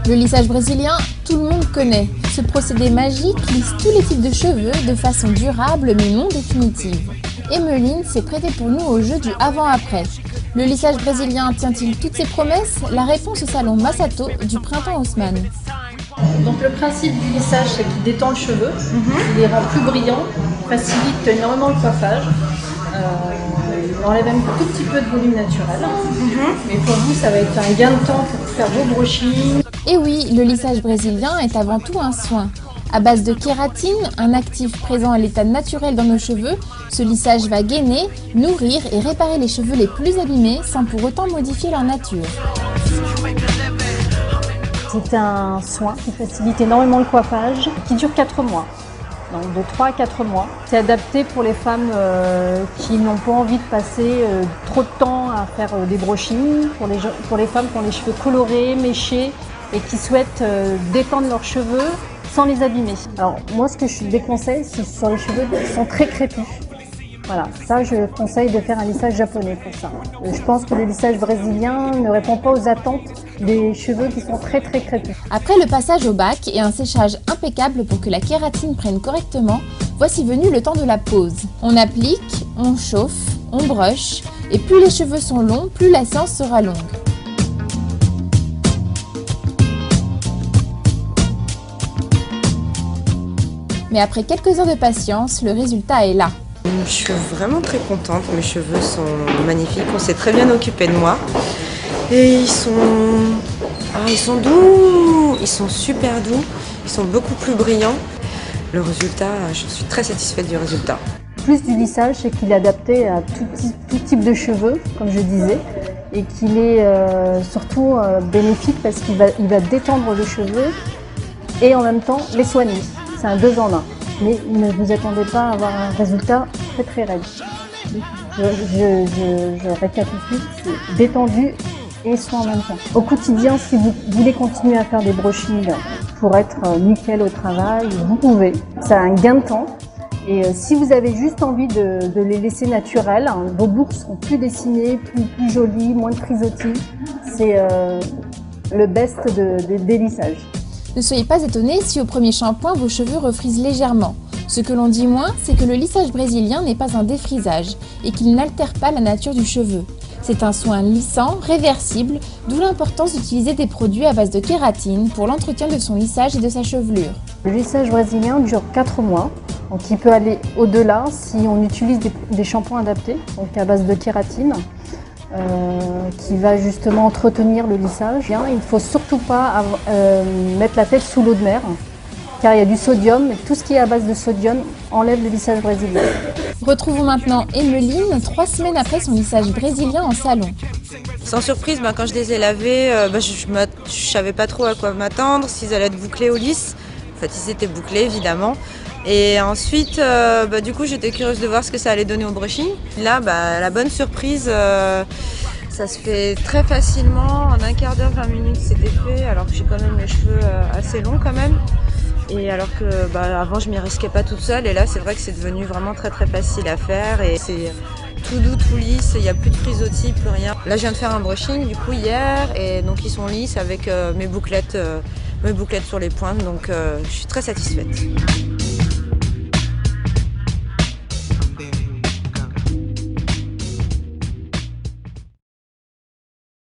Le lissage brésilien, tout le monde connaît. Ce procédé magique lisse tous les types de cheveux de façon durable mais non définitive. Emmeline s'est prêtée pour nous au jeu du avant-après. Le lissage brésilien tient-il toutes ses promesses? La réponse au salon Massato du printemps Haussmann. Donc le principe du lissage, c'est qu'il détend le cheveu, il les rend plus brillants, facilite énormément le coiffage, il enlève un tout petit peu de volume naturel. Mais pour vous, ça va être un gain de temps pour faire vos brushings. Et oui, le lissage brésilien est avant tout un soin. À base de kératine, un actif présent à l'état naturel dans nos cheveux, ce lissage va gainer, nourrir et réparer les cheveux les plus abîmés sans pour autant modifier leur nature. C'est un soin qui facilite énormément le coiffage, qui dure 4 mois. Donc de 3 à 4 mois. C'est adapté pour les femmes qui n'ont pas envie de passer trop de temps à faire des brushings, pour les femmes qui ont les cheveux colorés, méchés et qui souhaitent détendre leurs cheveux sans les abîmer. Alors moi ce que je déconseille, c'est sur les cheveux qui sont très crépus. Voilà, ça je conseille de faire un lissage japonais pour ça. Je pense que le lissage brésilien ne répond pas aux attentes des cheveux qui sont très crépus. Après le passage au bac et un séchage impeccable pour que la kératine prenne correctement, voici venu le temps de la pose. On applique, on chauffe, on brush, et plus les cheveux sont longs, plus la séance sera longue. Mais après quelques heures de patience, le résultat est là. Je suis vraiment très contente, mes cheveux sont magnifiques, on s'est très bien occupé de moi. Et ils sont doux, ils sont super doux, ils sont beaucoup plus brillants. Le résultat, je suis très satisfaite du résultat. Le plus du lissage, c'est qu'il est adapté à tout type de cheveux, comme je disais, et qu'il est surtout bénéfique parce qu'il va détendre les cheveux et en même temps les soigner. C'est un 2 en 1. Mais ne vous attendez pas à avoir un résultat très raide. Je récapitule, c'est détendu et soin en même temps. Au quotidien, si vous voulez continuer à faire des brushings pour être nickel au travail, vous pouvez. Ça a un gain de temps. Et si vous avez juste envie de les laisser naturels, vos boucles seront plus dessinées, plus jolies, moins de frisottis. C'est le best des lissages. Ne soyez pas étonnés si au premier shampoing vos cheveux refrisent légèrement. Ce que l'on dit moins, c'est que le lissage brésilien n'est pas un défrisage et qu'il n'altère pas la nature du cheveu. C'est un soin lissant, réversible, d'où l'importance d'utiliser des produits à base de kératine pour l'entretien de son lissage et de sa chevelure. Le lissage brésilien dure 4 mois, donc il peut aller au-delà si on utilise des shampoings adaptés, donc à base de kératine. Qui va justement entretenir le lissage. Il ne faut surtout pas mettre la tête sous l'eau de mer, car il y a du sodium, et tout ce qui est à base de sodium enlève le lissage brésilien. Retrouvons maintenant Emmeline 3 semaines après son lissage brésilien en salon. Sans surprise, quand je les ai lavés, je ne savais pas trop à quoi m'attendre, s'ils allaient être bouclés ou lisses. En fait, ils étaient bouclés évidemment. Et ensuite, du coup, j'étais curieuse de voir ce que ça allait donner au brushing. Là, la bonne surprise, ça se fait très facilement. En un quart d'heure, 20 minutes, c'était fait. Alors que j'ai quand même les cheveux assez longs quand même. Et alors que avant, je m'y risquais pas toute seule. Et là, c'est vrai que c'est devenu vraiment très facile à faire. Et c'est tout doux, tout lisse. Il n'y a plus de frisottis, plus rien. Là, je viens de faire un brushing du coup hier. Et donc, ils sont lisses avec mes bouclettes sur les pointes. Donc, je suis très satisfaite.